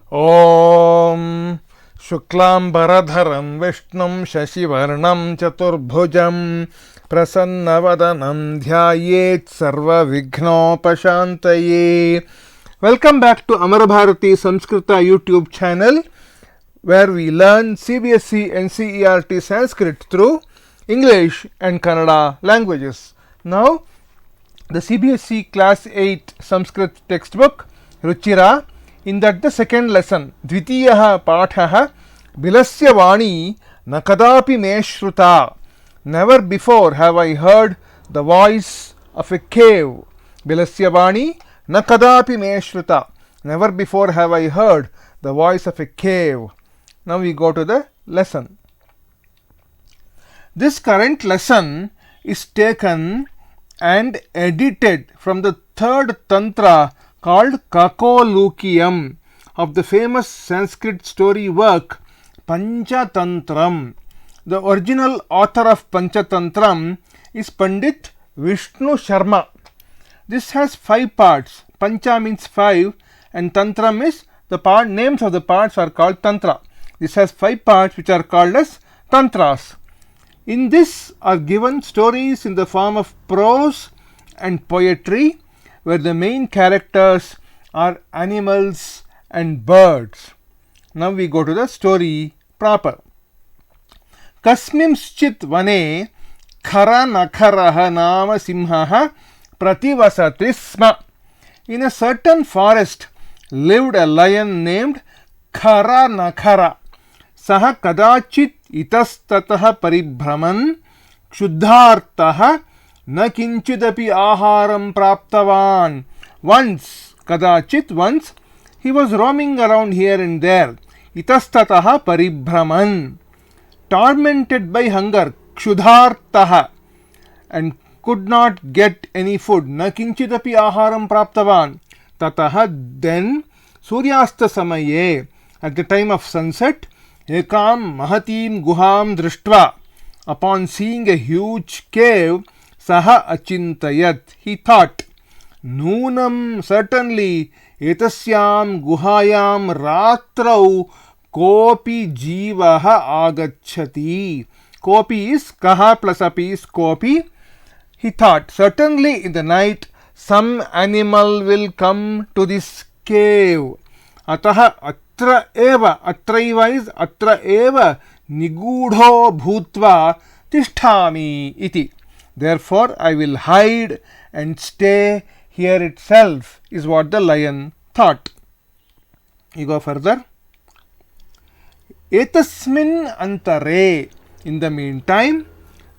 Om Shuklambaradharam Vishnum Shashivarnam Chaturbhujam Prasannavadanam Dhyayet Sarva Vignopashantaye. Welcome back to Amarabharati Samskrita YouTube channel, where we learn CBSE NCERT Sanskrit through English and Kannada languages. Now, the CBSE Class 8 Sanskrit textbook, Ruchira, in that the second lesson, Dvitiyaha Pathaha, Bilasya Vaani, na Kadaapi me Shrutaa. Never before have I heard the voice of a cave. Bilasya Vaani, na Kadaapi me Shrutaa. Never before have I heard the voice of a cave. Now we go to the lesson. This current lesson is taken and edited from the third tantra called Kakolukiyam of the famous Sanskrit story work Pancha Tantram. The original author of Pancha Tantram is Pandit Vishnu Sharma. This has 5 parts. Pancha means 5 and Tantram is the part. Names of the parts are called Tantra. This has 5 parts which are called as Tantras. In this are given stories in the form of prose and poetry, where the main characters are animals and birds. Now we go to the story proper. Kasmimschit vane khara nakharaha nama simhaha prativasati sma. In a certain forest lived a lion named Khara Nakhara. Saha kadachit itastataha paribhraman kshuddhartaha na kinchidapi aharam praptavan. Once, he was roaming around here and there. Itastataha paribhraman, tormented by hunger, kshuddhartaha, and could not get any food. Na kinchidapi aharam praptavan. Tataha, then, suryasta samaye, at the time of sunset, ekam mahatim guham drishtva, upon seeing a huge cave, saha achintayat, he thought, Noonam, certainly, etasyam guhayam ratrau kopi jivaha agachati. Kopi is kaha plus api is kopi. He thought, certainly in the night some animal will come to this cave. Ataha atra eva, atraiva is atra eva nigudho bhutva tisthami iti. Therefore, I will hide and stay here itself, is what the lion thought. You go further. Etasmin antare. In the meantime,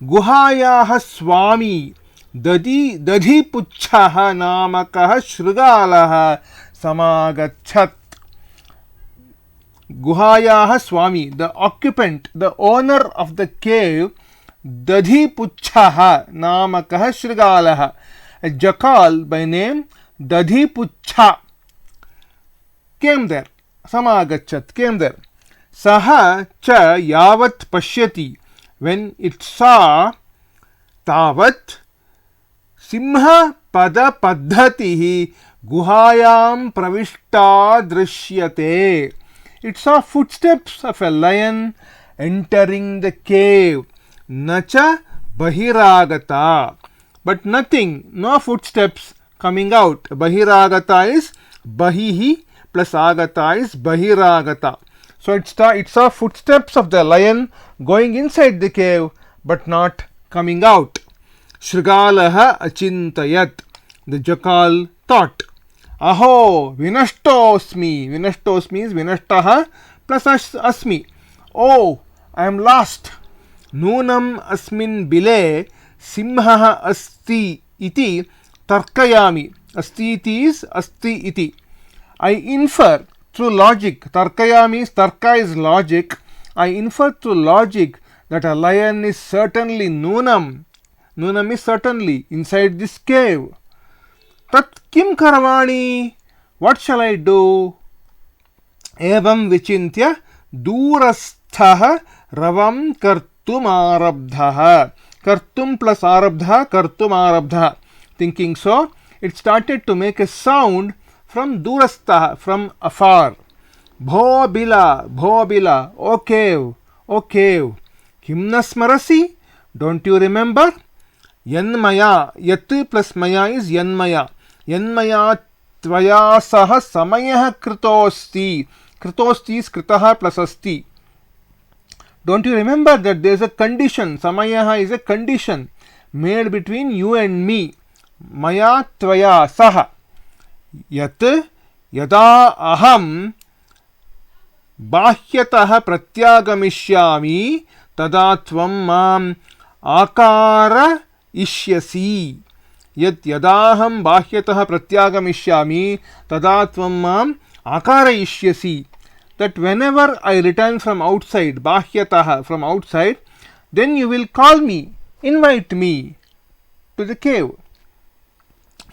guhayaha swami dadhi puchchaha namakaha shrugalaha samagachat. Guhayaha swami, the occupant, the owner of the cave, Dadhi Puchchaha Namakaha Shrigalaha, a jackal by name Dadhi Puchcha, came there. Samagachat, came there. Saha cha yavat pashyati, when it saw, tavat simha pada paddhatihi guhayam pravishta drishyate. It saw footsteps of a lion entering the cave. Nacha bahiragata, but nothing, no footsteps coming out. Bahiragata is bahihi plus agata is bahiragata. So it saw footsteps of the lion going inside the cave but not coming out. Shrigalaha achintayat, the jackal thought. Aho vinashtosmi, vinashtos means vinashtaha plus asmi. Oh, I am lost. Noonam asmin bile simhaha asti iti tarkayami. Asti iti is asti iti. I infer through logic. Tarkayami is tarka is logic. I infer through logic that a lion is certainly noonam. Noonam is certainly inside this cave. Tat kim karvani? What shall I do? Evam vichintya durasthaha ravam kartum arabdhaha. Kartum plus arabdha, kartum arabdha. Thinking so, it started to make a sound from durasthaha, from afar. Bhobila, O cave, O cave. Kimna smarasi? Don't you remember? Yanmaya, Yat plus Maya is Yanmaya. Yanmaya tvaya saha samayah kritosti. Kritosti is kritaha plus asti. Don't you remember that there is a condition? Samayaha is a condition made between you and me. Maya tvaya saha. Yat yada aham bahyatah pratyagamishyami tada tvam mam akara ishyasi. Yat yadaham bahyatah pratyagamishyami tada tvam mam akara ishyasi. That whenever I return from outside, bahyatah, from outside, then you will call me, invite me to the cave.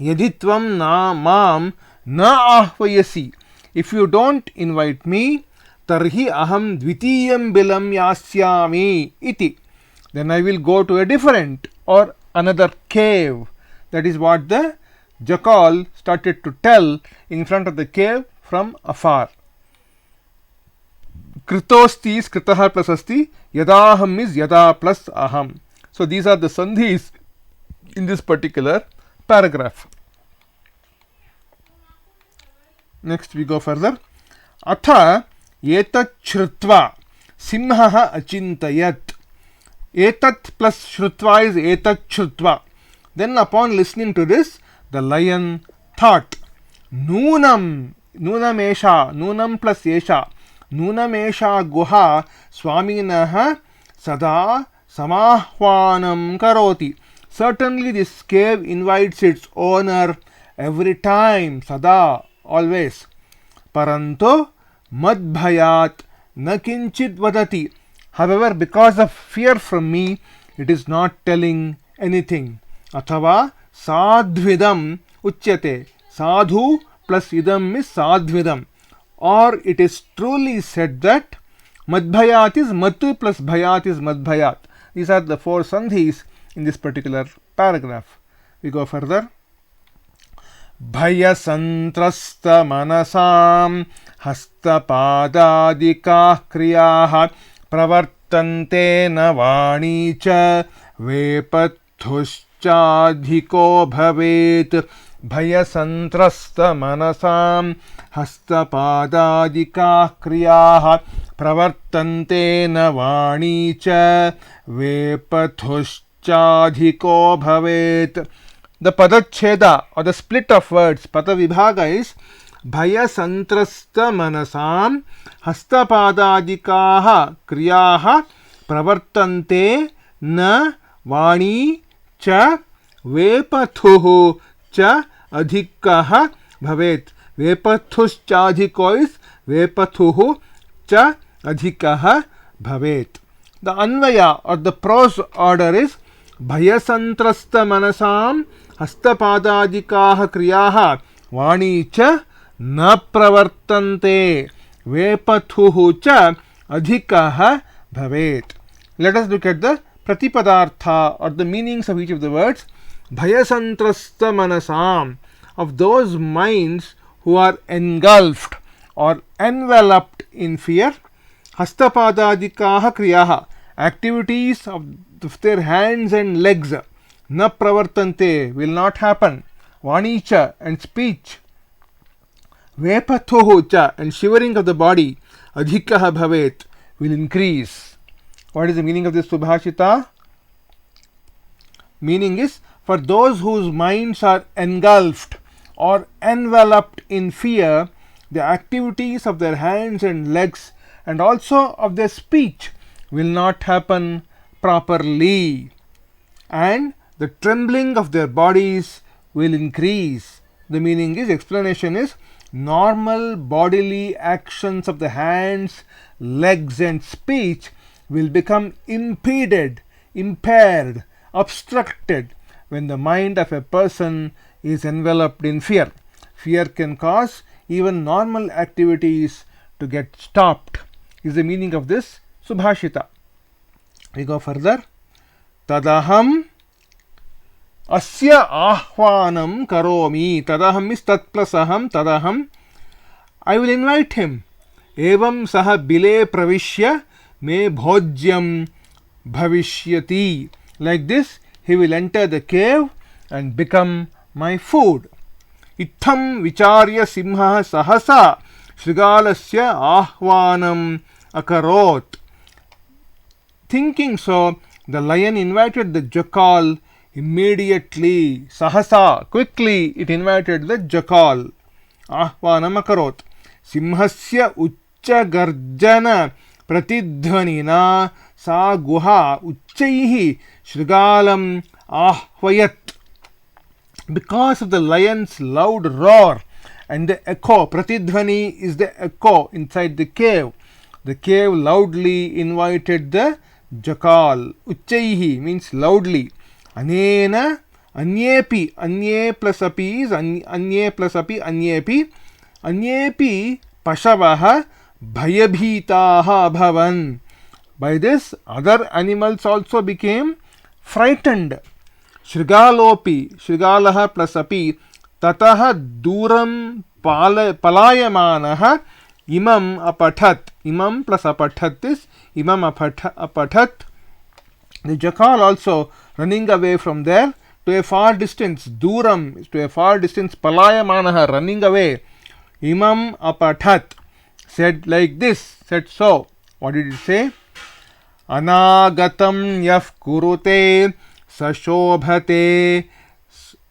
Yaditvam na mam na ahvayasi. If you don't invite me, tarhi aham dvitiyam bilam yasyami iti. Then I will go to a different or another cave. That is what the jackal started to tell in front of the cave from afar. Kritosti is kritaha plus asti, yadaham is yada plus aham. So these are the sandhis in this particular paragraph. Next we go further. Atha etat shrutva simhaha achintayat. Etat plus shrutva is etat shrutva. Then upon listening to this, the lion thought, Nunam, Nunam esha, Nunam plus esha, Nunam esha guha swaminaha sada samahvanam karoti. Certainly this cave invites its owner every time, sada, always. Paranto madbhayat na kinchit vadati. However, because of fear from me, it is not telling anything. Athava sadhvidam uchyate. Sadhu plus idam is sadhvidam. Or it is truly said that madbhayat is matu plus bhayat is madbhayat. These are the four sandhis in this particular paragraph. We go further. Bhaya santrasta manasam hastapadadikah kriyaha pravartante na vaani cha vepathushchadhiko bhavet. Bhaya santrasta manasam hastapadadikah kriyaha pravartante na vaani cha vepathushchadhiko bhavet. The padacheda or the split of words, pada vibhaga is bhaya santrasta manasam hastapadadikaha kriyaha pravartante na vaani cha vepathuhu cha adhikaha bhavet. Vepathushchadhiko is vepathuhu cha adhikaha bhavet. The anvaya or the prose order is bhaya santrasta manasam hastapadadikaha kriyaha vaani cha na pravartante vepathuhu cha adhikaha bhavet. Let us look at the pratipadartha or the meanings of each of the words. Bhaya santrasta manasam, of those minds who are engulfed or enveloped in fear. Hastapadadikaha kriyaha, activities of their hands and legs. Na pravartante, will not happen. Vanicha, and speech. Vepathuhu cha, and shivering of the body. Adhikaha bhavet, will increase. What is the meaning of this subhashita? Meaning is, for those whose minds are engulfed or enveloped in fear, the activities of their hands and legs and also of their speech will not happen properly, and the trembling of their bodies will increase. The meaning is, explanation is, normal bodily actions of the hands, legs and speech will become impeded, impaired, obstructed when the mind of a person is enveloped in fear. Fear can cause even normal activities to get stopped, is the meaning of this subhashita. We go further. Tadaham asya ahvanam karomi. Tadaham is tat plus aham, tadaham. I will invite him. evam saha bile pravishya me bhojyam bhavishyati. Like this, he will enter the cave and become my food. Itham vicharya simha sahasa Shrigalasya ahvanam akarot. Thinking so, the lion invited the jackal immediately. Sahasa, quickly it invited the jackal. Ahvanam akarot. Simhasya uchcha garjana pratidhvanina sa guha uchchaihi Shrigalam ahvayat. Because of the lion's loud roar and the echo, pratidhvani is the echo inside the cave. The cave loudly invited the jackal. Uchchaihi means loudly. Anena anyepi, anye plus api is anye plus api anyepi. Anyepi pashavaha bhayabhitaha bhavan. By this, other animals also became frightened. Shrigalopi, Shrigalaha plus api, tataha duram palayamanaha imam apathat. Imam plus apathat is imam apathat. The jackal also running away from there to a far distance. Duram is to a far distance. Palayamanaha running away. Imam apathat said like this, said so. What did it say? Anagatam yaf kurute sashobhate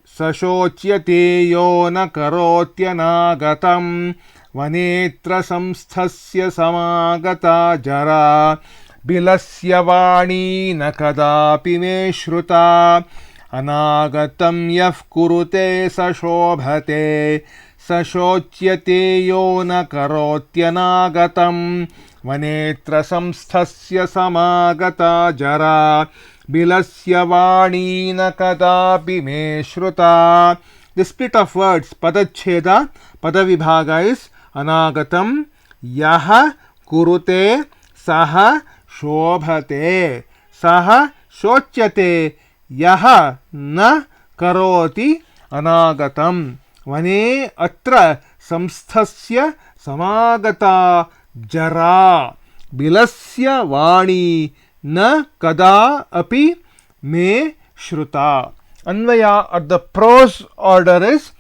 sashochyate yo na karotyanaagatam vanetra samsthasya samagata jara bilasya vaani na kadaapi me shruta anagatam yaf kurute sashobhate sashochyate yo na karotyanaagatam vanetra samsthasya samagata jara Bilasya Vaani na Kadaapi me Shruta. The split of words Padacheda, Padavibhaga is Anagatam, Yaha Kurute, Saha Shobhate, Saha Shochyate, Yaha na Karoti Anagatam. Vane Atra Samsthasya Samagata Jara. Bilasya Vaani na kada api me shruta. Anvaya at the prose order is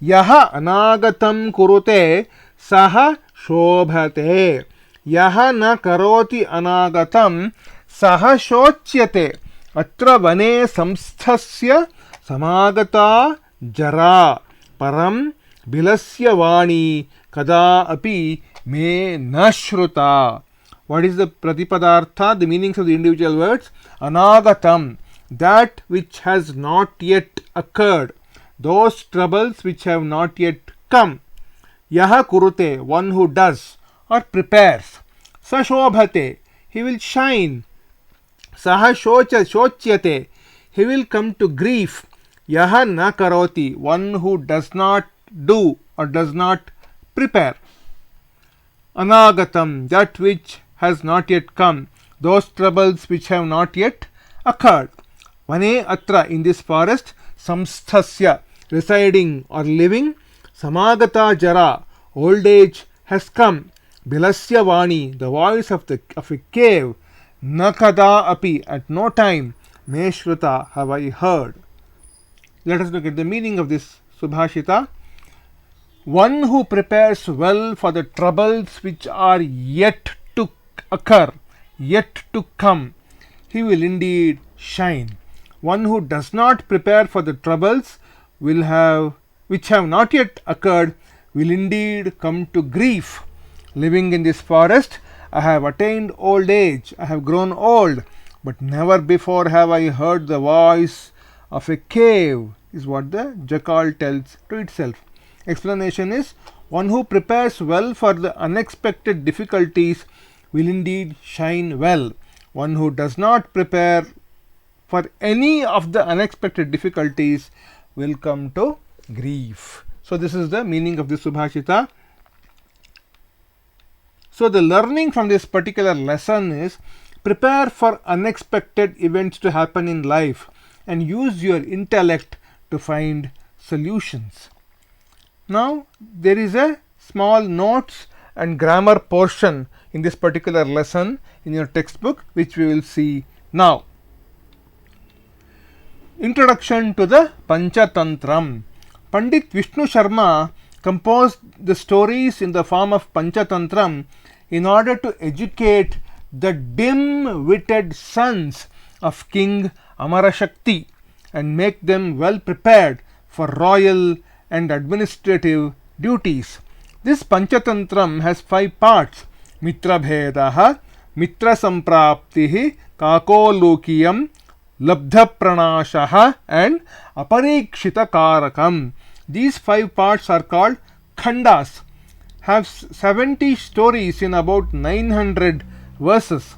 yaha anagatam kurute saha shobhate. Yaha na karoti anagatam saha shochyate. Atra vane samsthasya samagata jara param bilasya vaani kada api me nashruta. What is the pratipadartha, the meanings of the individual words? Anagatam, that which has not yet occurred, those troubles which have not yet come. Yaha kurute, one who does or prepares. Sashobhate, he will shine. Saha shochyate, he will come to grief. Yaha na karoti, one who does not do or does not prepare. Anagatam, that which has not yet come, those troubles which have not yet occurred. Vane atra, in this forest, samsthasya, residing or living, samagata jara, old age has come. Bilasya Vaani, the voice of a cave, nakada api, at no time, me shruta, have I heard. Let us look at the meaning of this Subhashita. One who prepares well for the troubles which are yet to occur, yet to come, he will indeed shine. One who does not prepare for the troubles which have not yet occurred will indeed come to grief. Living in this forest, I have attained old age, I have grown old, but never before have I heard the voice of a cave, is what the jackal tells to itself. Explanation is, one who prepares well for the unexpected difficulties will indeed shine well. One who does not prepare for any of the unexpected difficulties will come to grief. So this is the meaning of this Subhashita. So the learning from this particular lesson is, prepare for unexpected events to happen in life and use your intellect to find solutions. Now there is a small notes and grammar portion in this particular lesson in your textbook, which we will see now. Introduction to the Pancha Tantram. Pandit Vishnu Sharma composed the stories in the form of Pancha Tantram in order to educate the dim-witted sons of King Amarashakti and make them well prepared for royal and administrative duties. This Pancha Tantram has 5 parts: Mitra Bhedaha, Mitra Sampraptihi, Kakolokiyam, Labdha Pranashaha and Aparikshita Karakam. These 5 parts are called Khandas, have 70 stories in about 900 verses.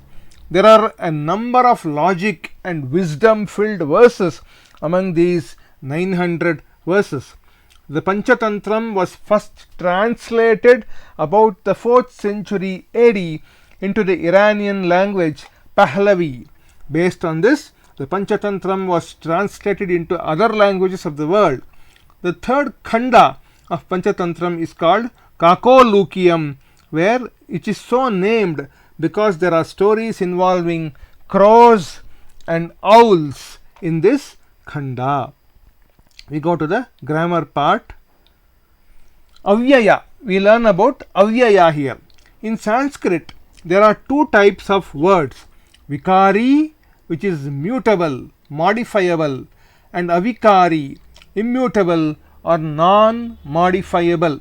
There are a number of logic and wisdom filled verses among these 900 verses. The Pancha Tantram was first translated about the 4th century AD into the Iranian language Pahlavi. Based on this, the Pancha Tantram was translated into other languages of the world. The 3rd Khanda of Pancha Tantram is called Kakolokiyam, where it is so named because there are stories involving crows and owls in this Khanda. We go to the grammar part. Avyaya. We learn about Avyaya here. In Sanskrit, there are 2 types of words: Vikari, which is mutable, modifiable, and Avikari, immutable or non-modifiable.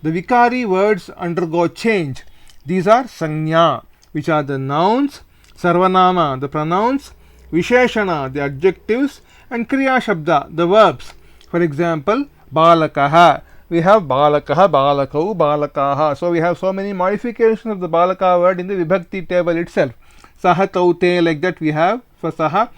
The Vikari words undergo change. These are Sanya, which are the nouns, Sarvanama, the pronouns, Visheshana, the adjectives, and Kriya Shabda, the verbs. For example, Balakaha. We have Balakaha, Balakau, Balakaha. So we have so many modifications of the Balaka word in the Vibhakti table itself. Saha Taute, like that we have for Saha.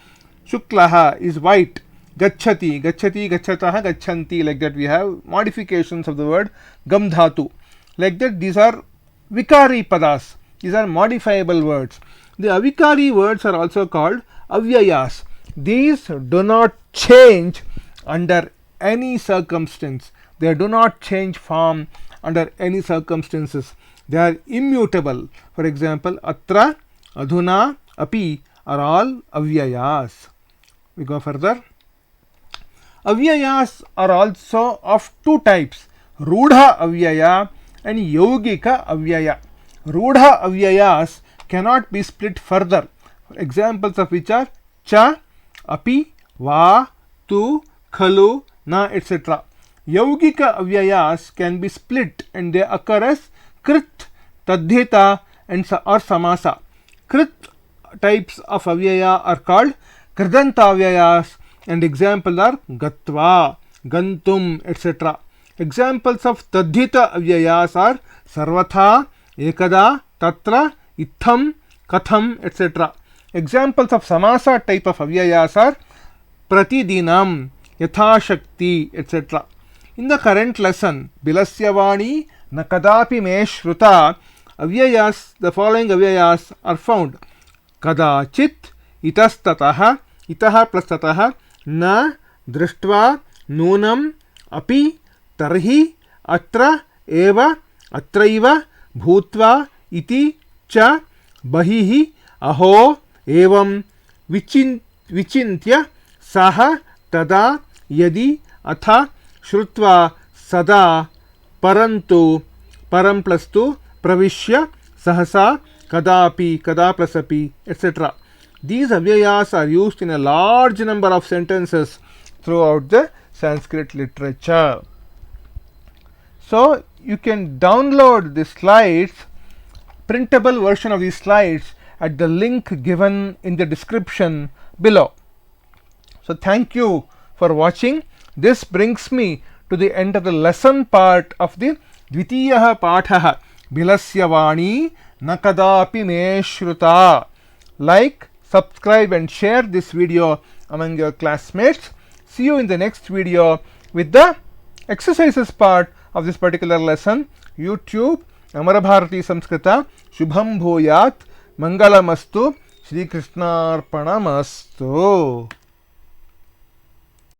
Shuklaha is white. Gachati, Gachati, Gachataha, Gachanti, like that we have modifications of the word Gamdhatu. Like that, these are Vikari Padas. These are modifiable words. The Avikari words are also called Avyayas. These do not change under any circumstance. They do not change form under any circumstances. They are immutable. For example, Atra, Adhuna, Api are all Avyayas. We go further. Avyayas are also of 2 types: Rudha Avyaya and Yogika Avyaya. Rudha Avyayas cannot be split further. Examples of which are Cha, Api, Va, Tu, Khalu, Na, etc. Yogika Avyayas can be split and they occur as Krit, Tadhita and or Samasa. Krit types of Avyaya are called Kridanta Avyayas, and examples are Gatva, Gantum, etc. Examples of Tadhita Avyayas are Sarvatha, Ekada, Tatra, Itham, Katham, etc. Examples of Samasa type of Avyayas are Pratidinam, Yathashakti, etc. In the current lesson, Bilasya Vaani, na Kadaapi me Shrutaa, Avyayas, the following Avyayas are found: Kadachit, Itastataha, Itaha plus Tataha, Na, Drishtva, Nunam, Api, Tarhi, Atra, Eva, Atraiva, Bhutva, Iti, Cha, Bahihi, Aho, Evam, Vichintya, Saha, Tada, Yadi, Atha, Shrutva, Sada, Parantu, Param plus tu, Pravishya, Sahasa, Kadaapi, Kada plus api, etc. These Avyayas are used in a large number of sentences throughout the Sanskrit literature. So you can download the slides, printable version of these slides, at the link given in the description below. So thank you for watching. This brings me to the end of the lesson part of the Dvitiyaha Pathaha, Bilasya Vaani, na Kadaapi me Shrutaa. Like, subscribe and share this video among your classmates. See you in the next video with the exercises part of this particular lesson. YouTube, Amara Bharati Samskrita, Shubham Bhuyat, Mangalamastu, Shri Krishnarpanamastu.